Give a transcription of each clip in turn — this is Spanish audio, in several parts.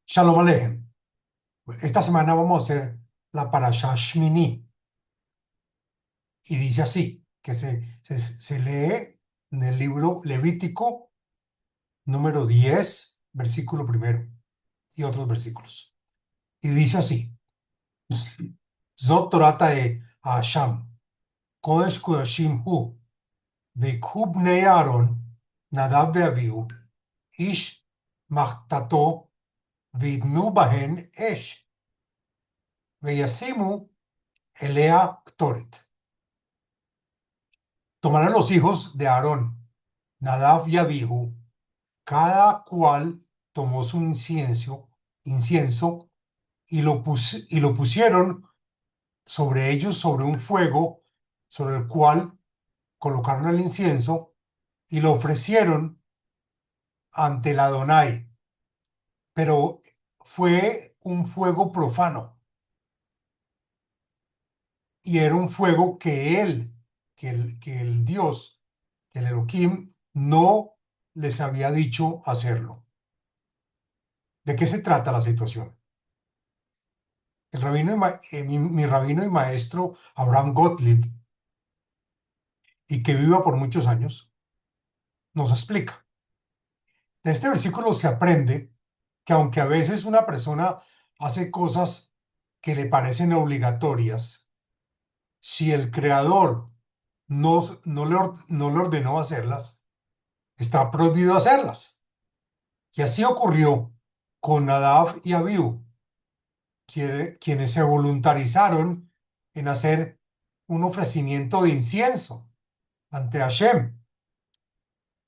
Shalom Alejem. Esta semana vamos a hacer la Parashá Shmini y dice así, que se lee en el libro Levítico número 10, versículo primero y otros versículos. Y dice así, Zot Torata e Hasham, Kodesh Kodashim Hu, Veikhu Bnei Aaron, Nadav ve'Avihu, Ish Machtato, Vidnu Bahen Esh, Veyasimu Elea Ktoret. Tomarán los hijos de Aarón, Nadab y Abihu, cada cual tomó su incienso y lo pusieron sobre ellos sobre un fuego sobre el cual colocaron el incienso y lo ofrecieron ante el Adonai, pero fue un fuego profano y era un fuego que el Dios, que el Elohim, no les había dicho hacerlo. ¿De qué se trata la situación? El rabino mi rabino y maestro Abraham Gottlieb, y que viva por muchos años, nos explica. De este versículo se aprende que aunque a veces una persona hace cosas que le parecen obligatorias, si el Creador no le ordenó hacerlas, está prohibido hacerlas. Y así ocurrió con Nadab y Abiú, quienes se voluntarizaron en hacer un ofrecimiento de incienso ante Hashem,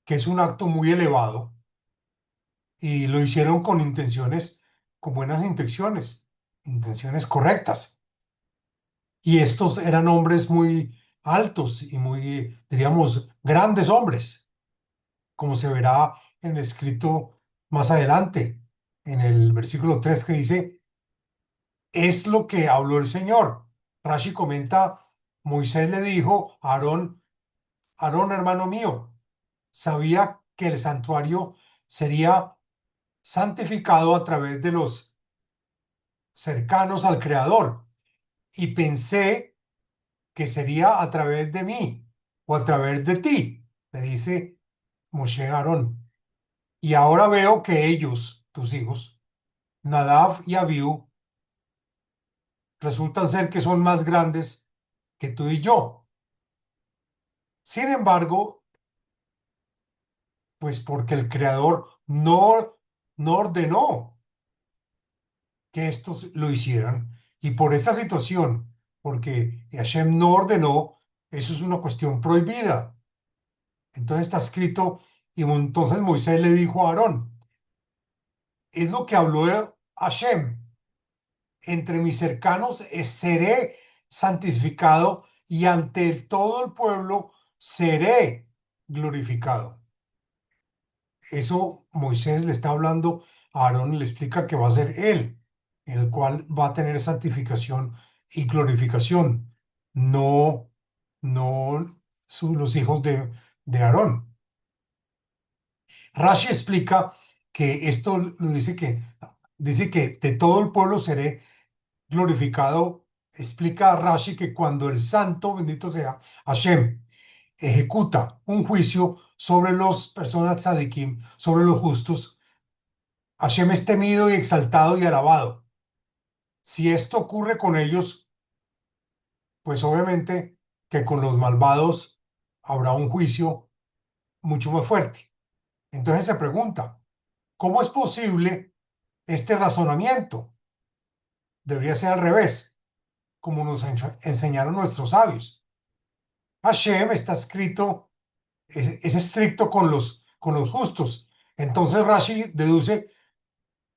que es un acto muy elevado, y lo hicieron con buenas intenciones correctas. Y estos eran hombres muy altos y muy, diríamos, grandes hombres, como se verá en el escrito más adelante, en el versículo 3 que dice, es lo que habló el Señor. Rashi comenta, Moisés le dijo a Aarón, Aarón, hermano mío, sabía que el santuario sería santificado a través de los cercanos al Creador y pensé que sería a través de mí o a través de ti, le dice Moshe a Aarón. Y ahora veo que ellos, tus hijos, Nadab y Abiú, resultan ser que son más grandes que tú y yo. Sin embargo, pues porque el Creador no ordenó que estos lo hicieran. Y por esta situación, porque Hashem no ordenó, eso es una cuestión prohibida. Entonces está escrito, y entonces Moisés le dijo a Aarón, es lo que habló Hashem, entre mis cercanos seré santificado y ante todo el pueblo seré glorificado. Eso Moisés le está hablando a Aarón y le explica que va a ser él, en el cual va a tener santificación y glorificación, no, no los hijos de Aarón. Rashi explica que esto lo dice que de todo el pueblo seré glorificado. Explica Rashi que cuando el santo, bendito sea Hashem, ejecuta un juicio sobre los personas tzadikim, sobre los justos, Hashem es temido y exaltado y alabado. Si esto ocurre con ellos, pues obviamente que con los malvados habrá un juicio mucho más fuerte. Entonces se pregunta, ¿cómo es posible este razonamiento? Debería ser al revés, como nos enseñaron nuestros sabios. Hashem está escrito, es estricto con los justos. Entonces Rashi deduce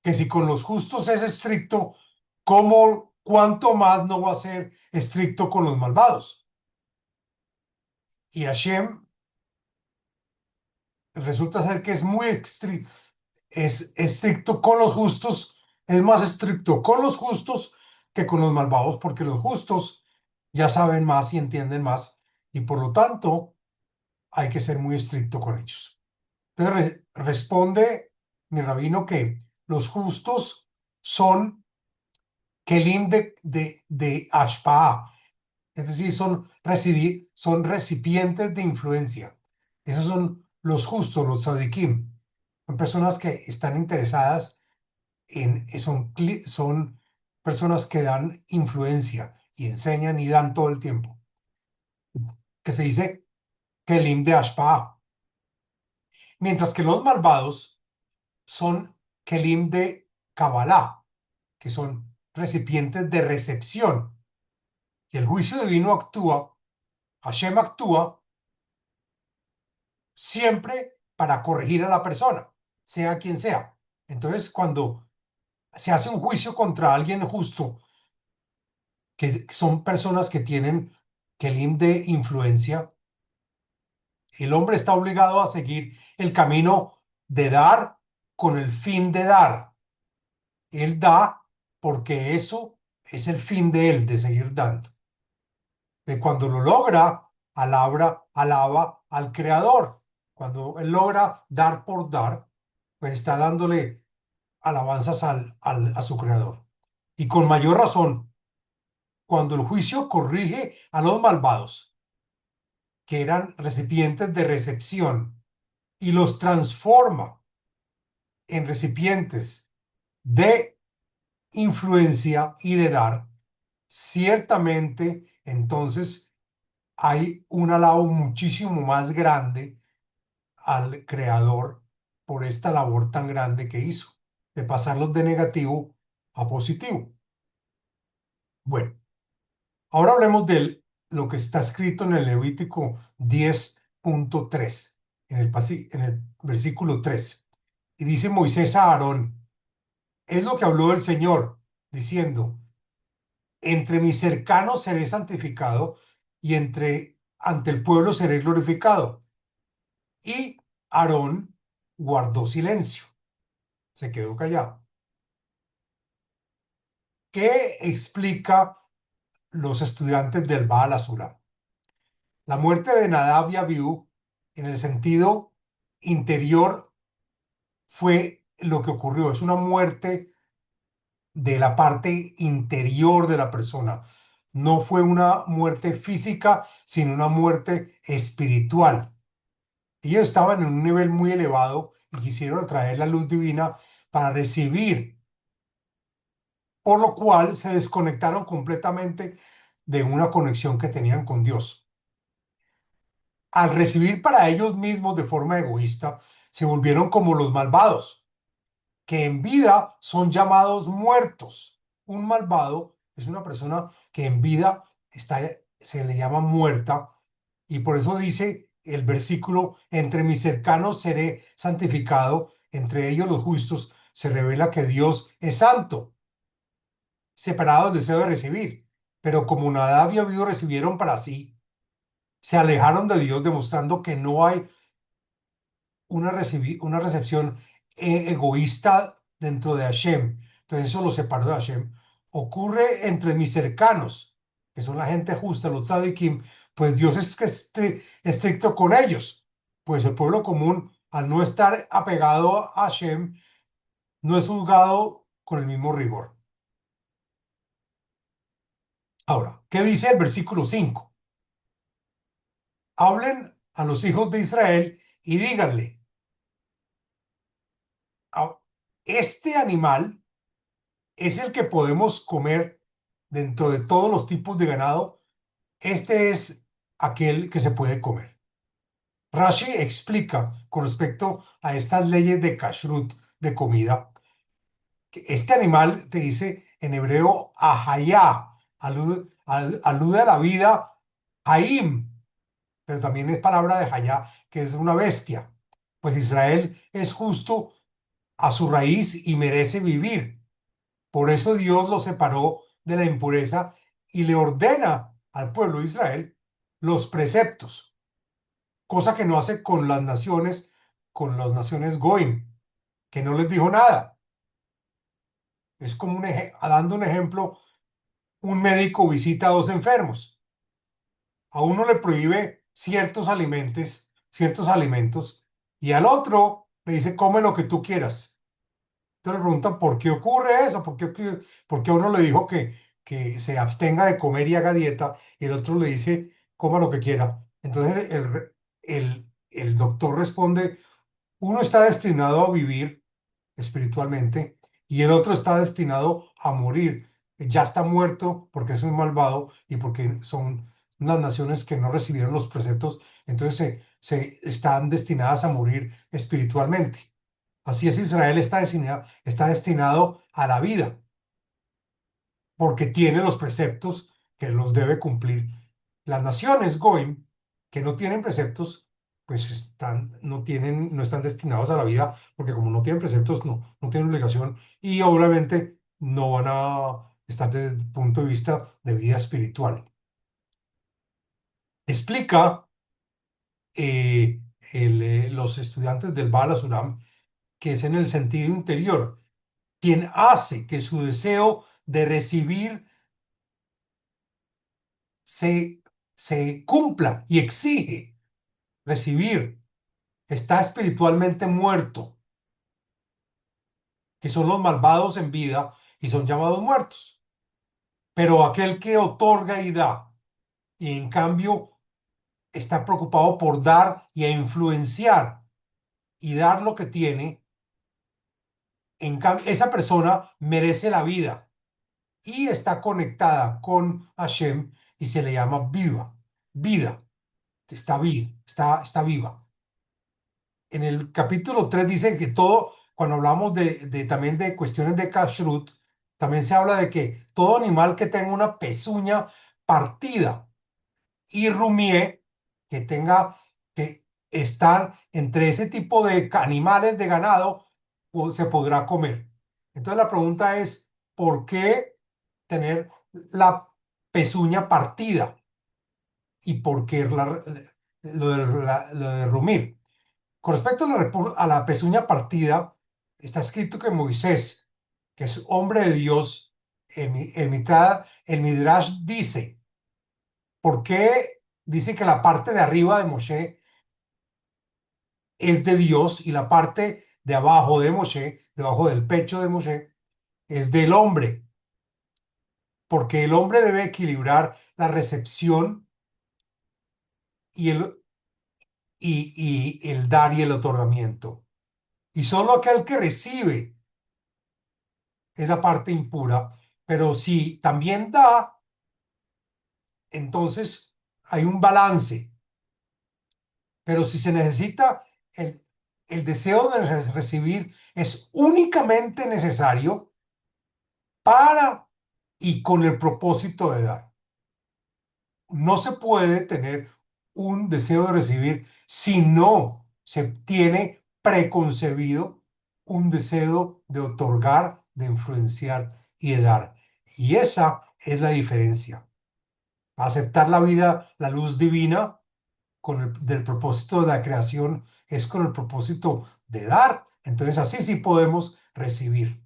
que si con los justos es estricto, ¿cuánto más no va a ser estricto con los malvados? Y Hashem resulta ser que es estricto con los justos, es más estricto con los justos que con los malvados, porque los justos ya saben más y entienden más, y por lo tanto hay que ser muy estricto con ellos. Entonces responde mi rabino que Los justos son kelim de ashpaa, es decir, son recipientes de influencia. Esos son los justos, los tzadikim. Son personas que están interesadas son personas que dan influencia y enseñan y dan todo el tiempo, que se dice kelim de ashpaa. Mientras que los malvados son kelim de Kabbalah, que son recipientes de recepción. Y el juicio divino actúa, Hashem actúa siempre para corregir a la persona, sea quien sea. Entonces, cuando se hace un juicio contra alguien justo, que son personas que tienen kelim de influencia, el hombre está obligado a seguir el camino de dar con el fin de dar. Él da porque eso es el fin de él, de seguir dando. Y cuando lo logra, alaba al Creador. Cuando él logra dar por dar, pues está dándole alabanzas a su Creador. Y con mayor razón, cuando el juicio corrige a los malvados, que eran recipientes de recepción, y los transforma en recipientes de influencia y de dar, ciertamente entonces hay un alabo muchísimo más grande al Creador por esta labor tan grande que hizo, de pasarlos de negativo a positivo. Bueno, ahora hablemos de lo que está escrito en el Levítico 10.3, en el versículo 3. Y dice Moisés a Aarón, es lo que habló el Señor, diciendo, entre mis cercanos seré santificado y ante el pueblo seré glorificado. Y Aarón guardó silencio, se quedó callado. ¿Qué explica los estudiantes del Baal Asura? La muerte de Nadab y Abiú, en el sentido interior, fue lo que ocurrió. Es una muerte de la parte interior de la persona. No fue una muerte física, sino una muerte espiritual. Ellos estaban en un nivel muy elevado y quisieron traer la luz divina para recibir, por lo cual se desconectaron completamente de una conexión que tenían con Dios. Al recibir para ellos mismos de forma egoísta, se volvieron como los malvados, que en vida son llamados muertos. Un malvado es una persona que en vida se le llama muerta, y por eso dice el versículo, entre mis cercanos seré santificado, entre ellos los justos, se revela que Dios es santo, separado del deseo de recibir. Pero como Nadab y Abiú recibieron para sí, se alejaron de Dios, demostrando que no hay una recepción egoísta dentro de Hashem. Entonces eso lo separó de Hashem. Ocurre entre mis cercanos, que son la gente justa, los tzadikim, pues Dios es que es estricto con ellos. Pues el pueblo común, al no estar apegado a Hashem, no es juzgado con el mismo rigor. Ahora, ¿qué dice el versículo 5? Hablen a los hijos de Israel y díganle, este animal es el que podemos comer dentro de todos los tipos de ganado. Este es aquel que se puede comer. Rashi explica con respecto a estas leyes de kashrut, de comida, que este animal, te dice en hebreo, ahayá, alude a la vida, haim, pero también es palabra de hayá, que es una bestia. Pues Israel es justo a su raíz y merece vivir. Por eso Dios lo separó de la impureza y le ordena al pueblo de Israel los preceptos, cosa que no hace con las naciones Goim, que no les dijo nada. Es como dando un ejemplo, un médico visita a dos enfermos. A uno le prohíbe ciertos alimentos y al otro le dice come lo que tú quieras. Entonces le preguntan por qué ocurre eso, por qué a uno le dijo que se abstenga de comer y haga dieta, y el otro le dice coma lo que quiera. Entonces el doctor responde, uno está destinado a vivir espiritualmente y el otro está destinado a morir. Ya está muerto porque es un malvado y porque son unas naciones que no recibieron los preceptos, entonces se están destinadas a morir espiritualmente. Así es, Israel está destinado a la vida porque tiene los preceptos que los debe cumplir. Las naciones Goim que no tienen preceptos, pues no están destinados a la vida, porque como no tienen preceptos, no tienen obligación y obviamente no van a estar desde el punto de vista de vida espiritual. Explica los estudiantes del Baal Asuram que es en el sentido interior, quien hace que su deseo de recibir se, se cumpla y exige recibir, está espiritualmente muerto, que son los malvados en vida y son llamados muertos. Pero aquel que otorga y da, y en cambio está preocupado por dar y a influenciar y dar lo que tiene, en cambio, esa persona merece la vida y está conectada con Hashem y se le llama vida, está viva. En el capítulo 3 dice que todo, cuando hablamos también de cuestiones de kashrut, también se habla de que todo animal que tenga una pezuña partida y rumie, que tenga, que están entre ese tipo de animales de ganado, se podrá comer. Entonces la pregunta es, ¿por qué tener la pezuña partida? ¿Y por qué lo de rumir? Con respecto a a la pezuña partida, está escrito que Moisés, que es hombre de Dios, el Midrash dice, ¿por qué dice que la parte de arriba de Moshe es de Dios y la parte de abajo de Moshe, debajo del pecho de Moshe, es del hombre? Porque el hombre debe equilibrar la recepción y y el dar y el otorgamiento. Y solo aquel que recibe es la parte impura, pero si también da, entonces hay un balance. Pero si se necesita, el, el deseo de recibir es únicamente necesario para y con el propósito de dar. No se puede tener un deseo de recibir si no se tiene preconcebido un deseo de otorgar, de influenciar y de dar. Y esa es la diferencia. Aceptar la vida, la luz divina, del propósito de la creación, es con el propósito de dar. Entonces así sí podemos recibir.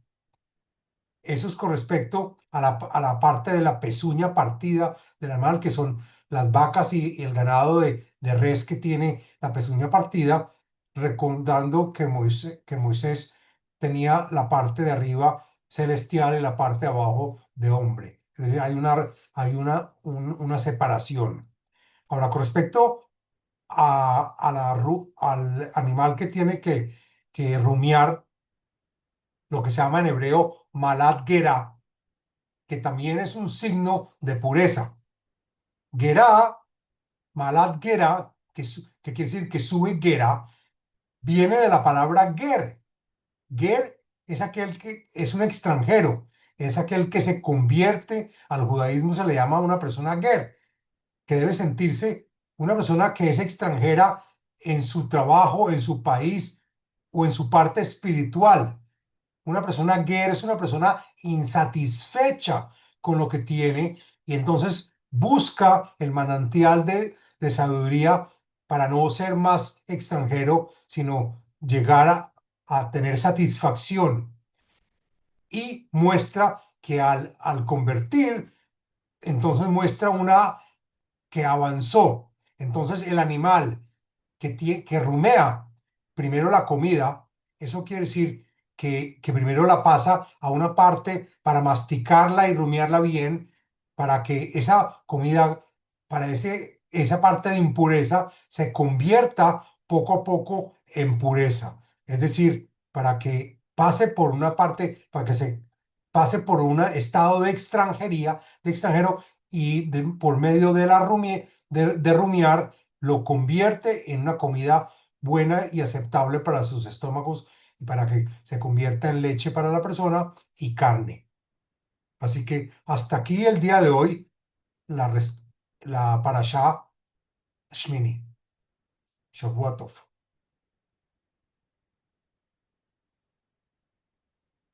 Eso es con respecto a la parte de la pezuña partida del animal, que son las vacas y el ganado de res que tiene la pezuña partida, recordando que Moisés tenía la parte de arriba celestial y la parte de abajo de hombre. Es decir, una separación. Ahora, con respecto al animal que tiene que rumiar, lo que se llama en hebreo malat gerá, que también es un signo de pureza. Gerá, malat gerá, que quiere decir que sube gerá, viene de la palabra ger. Ger es aquel que es un extranjero, es aquel que se convierte al judaísmo, se le llama a una persona ger, que debe sentirse una persona que es extranjera en su trabajo, en su país o en su parte espiritual. Una persona ger es una persona insatisfecha con lo que tiene y entonces busca el manantial de sabiduría para no ser más extranjero, sino llegar a tener satisfacción. Y muestra que al convertir, entonces muestra una que avanzó. Entonces el animal que rumea primero la comida, eso quiere decir que primero la pasa a una parte para masticarla y rumiarla bien, para que esa comida, esa parte de impureza se convierta poco a poco en pureza. Es decir, para que pase por una parte, para que se pase por un estado de extranjería, de extranjero, y por medio de de rumiar, lo convierte en una comida buena y aceptable para sus estómagos y para que se convierta en leche para la persona y carne. Así que hasta aquí el día de hoy, la, res- la parashá Shmini, Shavuot Tov.